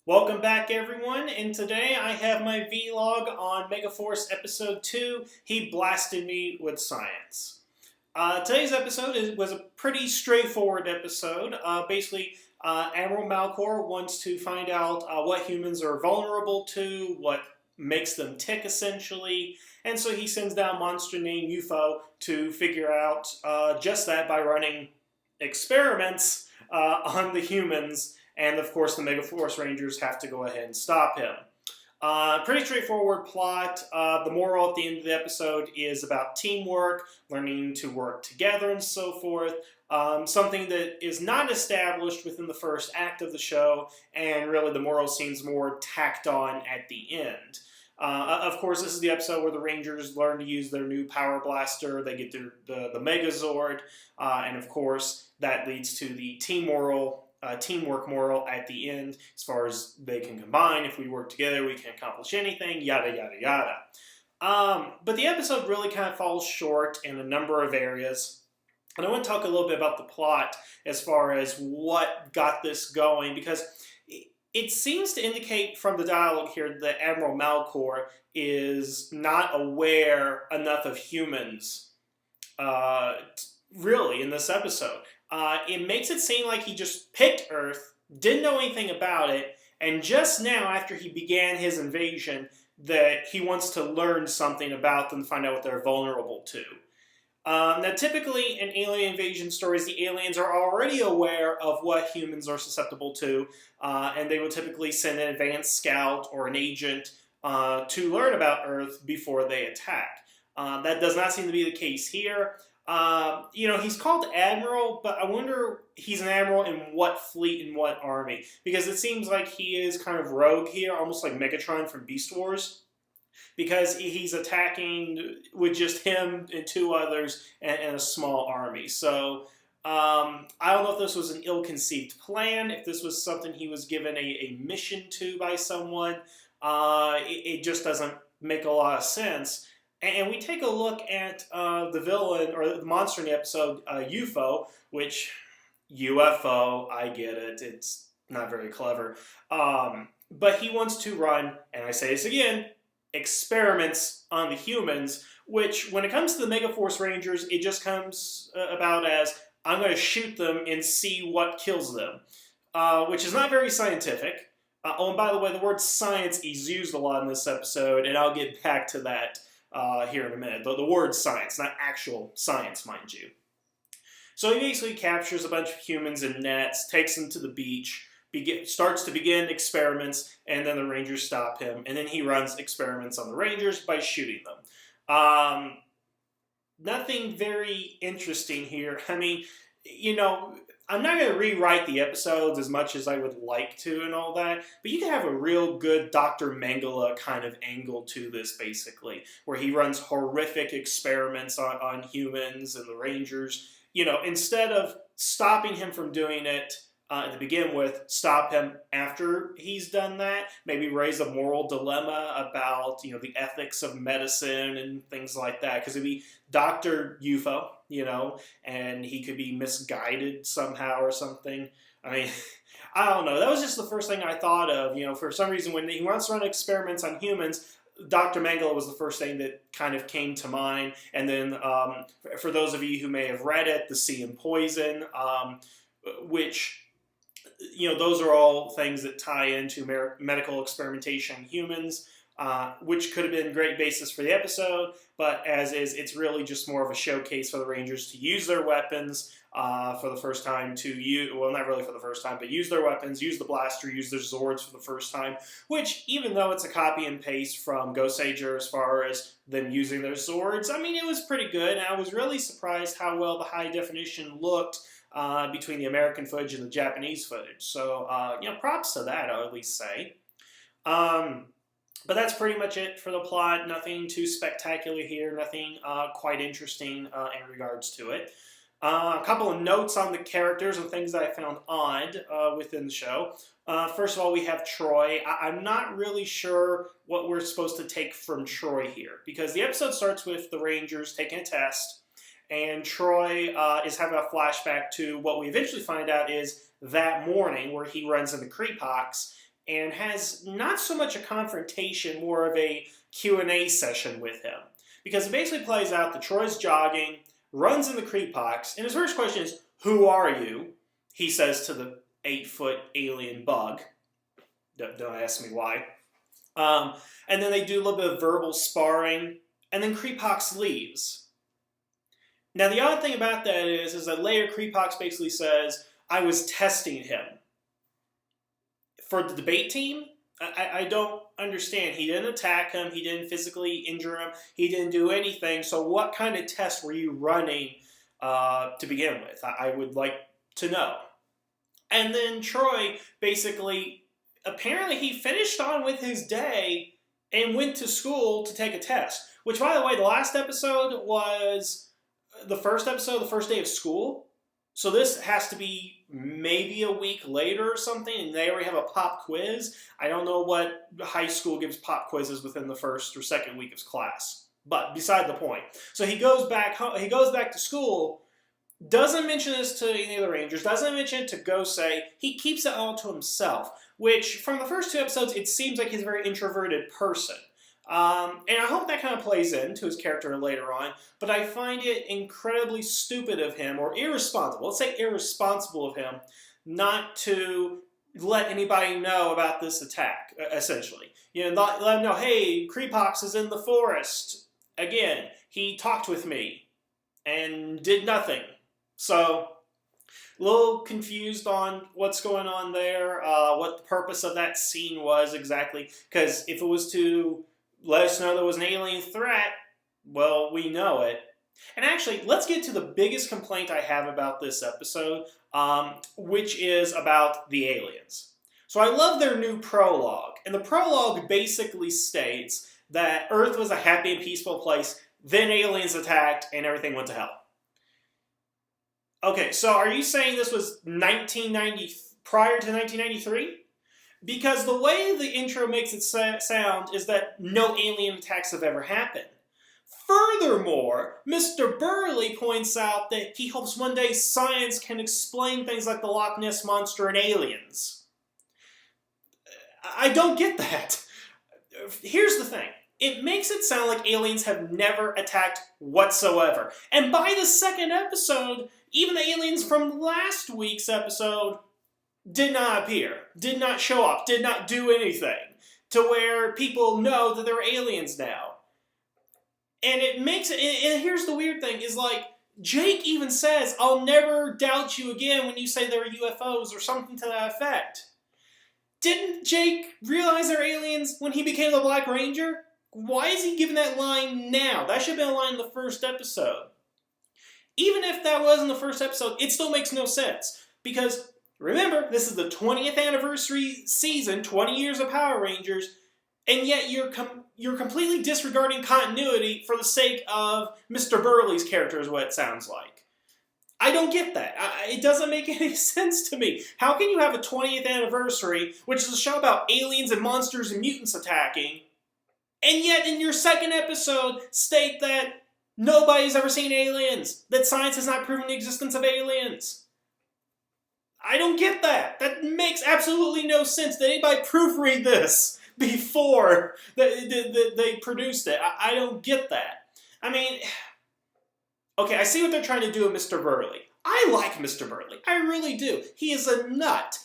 Welcome back, everyone, and today I have my vlog on Megaforce Episode 2, He Blasted Me with Science. Today's episode was a pretty straightforward episode. Admiral Malcor wants to find out what humans are vulnerable to, what makes them tick, essentially, and so he sends down a monster named UFO to figure out just that by running experiments on the humans. And of course, the Megaforce Rangers have to go ahead and stop him. Pretty straightforward plot. The moral at the end of the episode is about teamwork, learning to work together, and so forth. Something that is not established within the first act of the show, and really the moral seems more tacked on at the end. Of course, this is the episode where the Rangers learn to use their new power blaster. They get the Megazord, and of course, that leads to the teamwork moral at the end, as far as they can combine. If we work together, we can accomplish anything, yada, yada, yada. But the episode really kind of falls short in a number of areas. And I want to talk a little bit about the plot as far as what got this going, because it seems to indicate from the dialogue here that Admiral Malcor is not aware enough of humans, really, in this episode. It makes it seem like he just picked Earth, didn't know anything about it, and just now, after he began his invasion, that he wants to learn something about them, find out what they're vulnerable to. Now, typically in alien invasion stories, the aliens are already aware of what humans are susceptible to, and they will typically send an advanced scout or an agent to learn about Earth before they attack. That does not seem to be the case here. He's called Admiral, but I wonder he's an Admiral in what fleet and what army. Because it seems like he is kind of rogue here, almost like Megatron from Beast Wars. Because he's attacking with just him and two others and a small army. So, I don't know if this was an ill-conceived plan, if this was something he was given a mission to by someone. It just doesn't make a lot of sense. And we take a look at the villain, or the monster in the episode, UFO, I get it, it's not very clever. But he wants to run, and I say this again, experiments on the humans, which, when it comes to the Megaforce Rangers, it just comes about as, I'm going to shoot them and see what kills them, which is not very scientific. And by the way, the word science is used a lot in this episode, and I'll get back to that here in a minute. The word science, not actual science, mind you. So he basically captures a bunch of humans in nets, takes them to the beach, starts to begin experiments, and then the Rangers stop him, and then he runs experiments on the Rangers by shooting them. Nothing very interesting here. I mean, I'm not going to rewrite the episodes as much as I would like to and all that, but you can have a real good Dr. Mengele kind of angle to this, basically, where he runs horrific experiments on humans and the Rangers. Instead of stopping him from doing it to begin with, stop him after he's done that, maybe raise a moral dilemma about, the ethics of medicine and things like that, because it'd be Dr. UFO, and he could be misguided somehow or something. I mean, I don't know. That was just the first thing I thought of. For some reason, when he wants to run experiments on humans, Dr. Mengele was the first thing that kind of came to mind. And then, for those of you who may have read it, The Sea and Poison, which, those are all things that tie into medical experimentation on humans, which could have been a great basis for the episode, but as is, it's really just more of a showcase for the Rangers to use their weapons for the first time, not really for the first time, but use their weapons, use the blaster, use their Zords for the first time, which, even though it's a copy and paste from Ghost Sager as far as them using their Zords, I mean, it was pretty good, and I was really surprised how well the high definition looked between the American footage and the Japanese footage. So, props to that, I'll at least say. But that's pretty much it for the plot. Nothing too spectacular here. Nothing quite interesting in regards to it. A couple of notes on the characters and things that I found odd within the show. First of all, we have Troy. I'm not really sure what we're supposed to take from Troy here, because the episode starts with the Rangers taking a test, and Troy is having a flashback to what we eventually find out is that morning where he runs into Creepox, and has not so much a confrontation, more of a Q&A session with him. Because it basically plays out that Troy's jogging, runs in the creep box, and his first question is, "Who are you?" He says to the 8-foot alien bug. Don't ask me why. And then they do a little bit of verbal sparring, and then Creepox leaves. Now, the odd thing about that is that later Creepox basically says, "I was testing him." For the debate team, I don't understand. He didn't attack him. He didn't physically injure him. He didn't do anything. So what kind of test were you running to begin with? I would like to know. And then Troy basically, apparently he finished on with his day and went to school to take a test. Which, by the way, the last episode was the first day of school. So this has to be maybe a week later or something, and they already have a pop quiz. I don't know what high school gives pop quizzes within the first or second week of class. But beside the point. So he goes back home, he goes back to school, doesn't mention this to any of the Rangers, doesn't mention it to Gosei. He keeps it all to himself, which from the first 2 episodes, it seems like he's a very introverted person. And I hope that kind of plays into his character later on, but I find it incredibly stupid of him, or irresponsible, let's say irresponsible of him, not to let anybody know about this attack, essentially. You know, let him know, hey, Creepox is in the forest. Again, he talked with me and did nothing. So, a little confused on what's going on there, what the purpose of that scene was exactly, because if it was to let us know there was an alien threat, well, we know it. And actually, let's get to the biggest complaint I have about this episode, which is about the aliens. So I love their new prologue. And the prologue basically states that Earth was a happy and peaceful place, then aliens attacked, and everything went to hell. Okay, so are you saying this was prior to 1993? Because the way the intro makes it sound is that no alien attacks have ever happened. Furthermore, Mr. Burley points out that he hopes one day science can explain things like the Loch Ness Monster and aliens. I don't get that. Here's the thing. It makes it sound like aliens have never attacked whatsoever. And by the second episode, even the aliens from last week's episode did not appear, did not show up, did not do anything, to where people know that they're aliens now. And it makes it, and here's the weird thing, is like, Jake even says, "I'll never doubt you again when you say they're UFOs," or something to that effect. Didn't Jake realize they're aliens when he became the Black Ranger? Why is he giving that line now? That should have been a line in the first episode. Even if that was in the first episode, it still makes no sense. Because remember, this is the 20th anniversary season, 20 years of Power Rangers, and yet you're completely disregarding continuity for the sake of Mr. Burley's character is what it sounds like. I don't get that. It doesn't make any sense to me. How can you have a 20th anniversary, which is a show about aliens and monsters and mutants attacking, and yet in your second episode state that nobody's ever seen aliens, that science has not proven the existence of aliens? I don't get that. That makes absolutely no sense. Did anybody proofread this before they produced it? I don't get that. I mean, okay, I see what they're trying to do with Mr. Burley. I like Mr. Burley. I really do. He is a nut.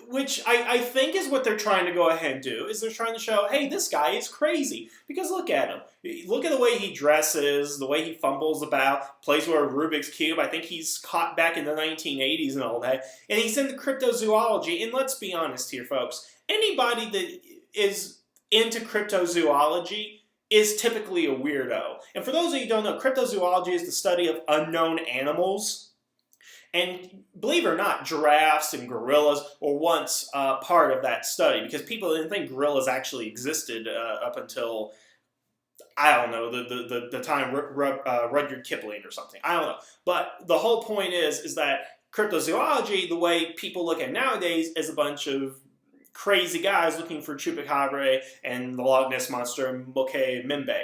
Which I think is what they're trying to go ahead and do, is they're trying to show, hey, this guy is crazy. Because look at him. Look at the way he dresses, the way he fumbles about, plays with a Rubik's Cube. I think he's caught back in the 1980s and all that. And he's into cryptozoology. And let's be honest here, folks. Anybody that is into cryptozoology is typically a weirdo. And for those of you who don't know, cryptozoology is the study of unknown animals. And believe it or not, giraffes and gorillas were once part of that study, because people didn't think gorillas actually existed up until, I don't know, the time Rudyard Kipling or something. I don't know. But the whole point is that cryptozoology, the way people look at it nowadays, is a bunch of crazy guys looking for Chupacabra and the Loch Ness Monster and Moke Mimbe.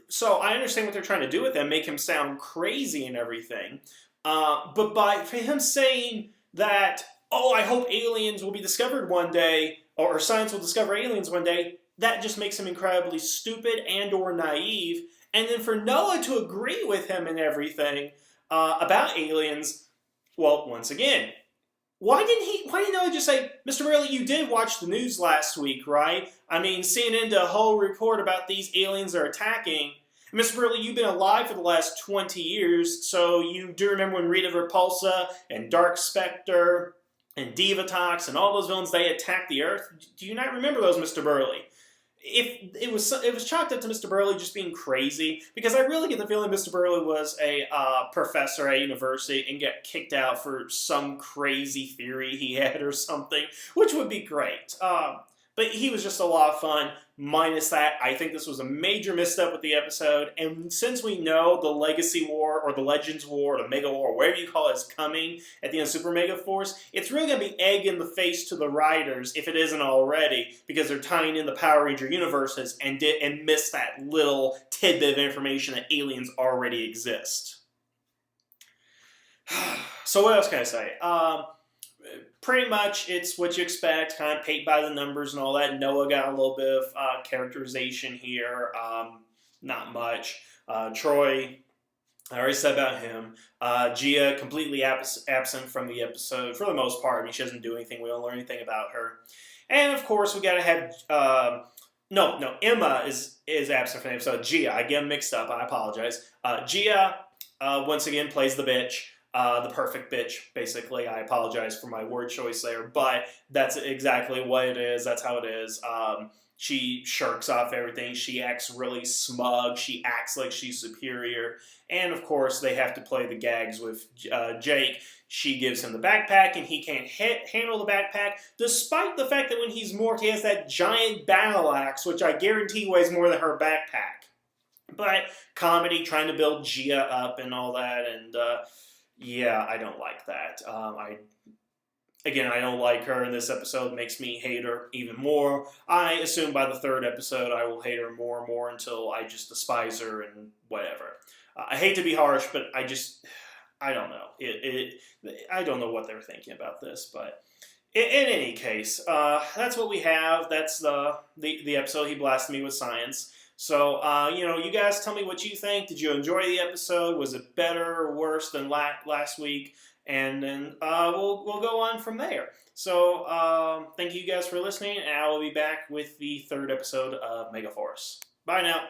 So I understand what they're trying to do with them, make him sound crazy and everything. But for him saying that oh, I hope aliens will be discovered one day, or science will discover aliens one day, that just makes him incredibly stupid and or naive. And then for Noah to agree with him and everything about aliens, well, once again, why didn't Noah just say, Mr. Burley, you did watch the news last week, right? I mean, CNN did a whole report about these aliens are attacking. Mr. Burley, you've been alive for the last 20 years, so you do remember when Rita Repulsa and Dark Spectre and Divatox and all those villains, they attacked the Earth? Do you not remember those, Mr. Burley? If it was chalked up to Mr. Burley just being crazy, because I really get the feeling Mr. Burley was a professor at university and got kicked out for some crazy theory he had or something, which would be great. But he was just a lot of fun. Minus that, I think this was a major misstep with the episode. And since we know the Legacy War or the Legends War or the Mega War, whatever you call it, is coming at the end of Super Megaforce, it's really going to be egg in the face to the writers, if it isn't already, because they're tying in the Power Ranger universes and missed that little tidbit of information that aliens already exist. So what else can I say? Pretty much, it's what you expect, kind of paint by the numbers and all that. Noah got a little bit of characterization here, not much. Troy, I already said about him. Gia, completely absent from the episode for the most part. I mean, she doesn't do anything. We don't learn anything about her. And, of course, we got to have... Emma is absent from the episode. Gia, I get them mixed up. I apologize. Gia, once again, plays the bitch. The perfect bitch, basically. I apologize for my word choice there, but that's exactly what it is. That's how it is. She shirks off everything. She acts really smug. She acts like she's superior. And, of course, they have to play the gags with Jake. She gives him the backpack, and he can't handle the backpack, despite the fact that when he's morphed, he has that giant battle axe, which I guarantee weighs more than her backpack. But comedy, trying to build Gia up and all that, and... yeah, I don't like that. I don't like her in this episode. It makes me hate her even more. I assume by the third episode I will hate her more and more until I just despise her and whatever. I hate to be harsh, but I don't know. I don't know what they're thinking about this, but in any case, that's what we have. That's the episode. He blasted me with science. So, you guys tell me what you think. Did you enjoy the episode? Was it better or worse than last week? And then we'll go on from there. So, thank you guys for listening, and I will be back with the third episode of Megaforce. Bye now.